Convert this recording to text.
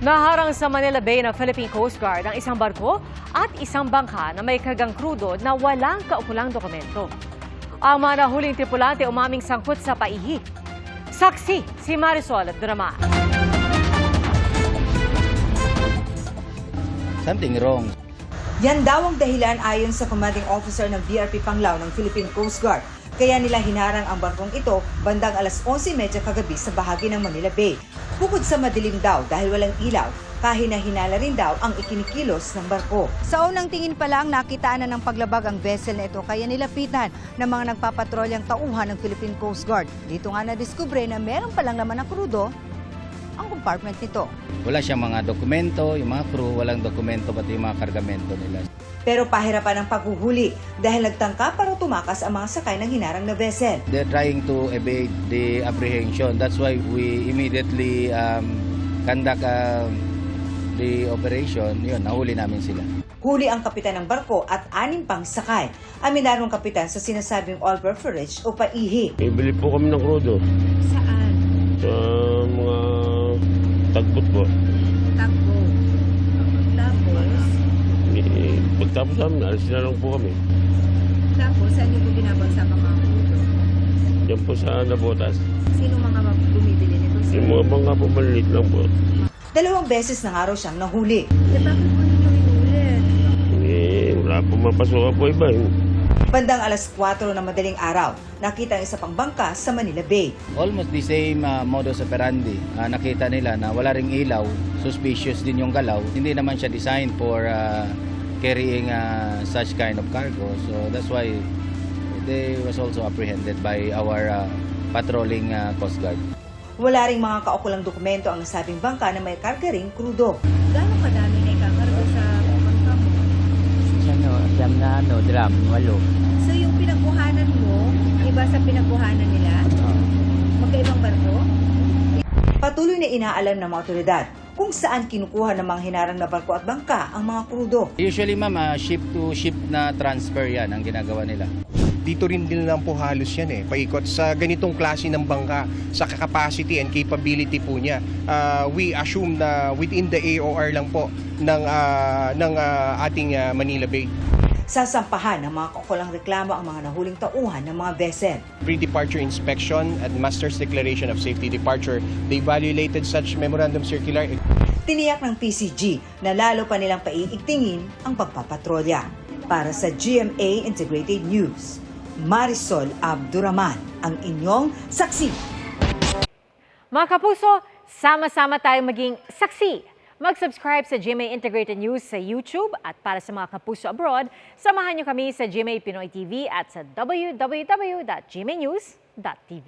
Naharang sa Manila Bay ng Philippine Coast Guard ang isang barko at isang bangka na may kargang krudo na walang kaukulang dokumento. Ang mga nahuling tripulante umaming sangkot sa paihi. Saksi si Marisol Abduraman. Something wrong. Yan daw ang dahilan ayon sa commanding officer ng BRP Panglao ng Philippine Coast Guard. Kaya nila hinarang ang barkong ito bandang alas 11:30 kagabi sa bahagi ng Manila Bay. Bukod sa madilim daw dahil walang ilaw, kahina-hinala rin daw ang ikinikilos ng barko. Sa unang tingin pa lang nakitaan na ng paglabag ang vessel na ito kaya nilapitan ng mga nagpapatrolyang tauhan ng Philippine Coast Guard. Dito nga nadiskubre na meron palang laman ng krudo ang compartment nito. Wala siyang mga dokumento, yung mga crew, walang dokumento pati yung mga kargamento nila. Pero pahirapan ang paghuhuli dahil nagtangka para tumakas ang mga sakay ng hinarang na vessel. They're trying to evade the apprehension. That's why we immediately conduct the operation. Yun, nahuli namin sila. Huli ang kapitan ng barko at 6 pang sakay. Aminadong kapitan sa sinasabing all-beverage o paihi. Ibili po kami ng krudo. Saan? Sa mga tagpot po. Takbo. Tapos? Pagtapos namin, alis na lang po kami. Tapos, saan yung binabagsak ang mga krudo? Yan po sa Nabotas. Sino mga bumibili nito? Yung mga bangka po maliit lang po. 2 beses na nga raw siyang nahuli. Bakit po ninyo inulit? Wala po mapasukan po iba. Bandang alas 4 na madaling araw, nakita ang isa pang bangka sa Manila Bay. Almost the same modus operandi. Nakita nila na wala ring ilaw, suspicious din yung galaw. Hindi naman siya designed for carrying such kind of cargo. So that's why they was also apprehended by our patrolling Coast Guard. Wala ring mga kaukulang dokumento ang nasabing bangka na may karga ring krudo. Gano'ng kadami na ikakargo sa bangka mo? Drum, 8. So yung pinagkuhanan mo, iba sa pinagkuhanan nila? Magkaibang barko? Patuloy na inaalam ng mga otoridad kung saan kinukuha ng mga hinarang na barko at bangka ang mga krudo. Usually ma'am, ship to ship na transfer yan ang ginagawa nila. Dito rin din lang po halos yan paikot sa ganitong klase ng bangka, sa capacity and capability po niya. We assume na within the AOR lang po ng ating Manila Bay. Sasampahan ng mga kaukulang reklamo ang mga nahuling tauhan ng mga vessel. Pre-departure inspection at Master's Declaration of Safety Departure, they evaluated such memorandum circular. Tiniyak ng PCG na lalo pa nilang paiigtingin ang pagpapatrolya. Para sa GMA Integrated News, Marisol Abduraman, ang inyong saksi. Mga kapuso, sama-sama tayong maging saksi. Mag-subscribe sa GMA Integrated News sa YouTube at para sa mga kapuso abroad, samahan niyo kami sa GMA Pinoy TV at sa www.gmanews.tv.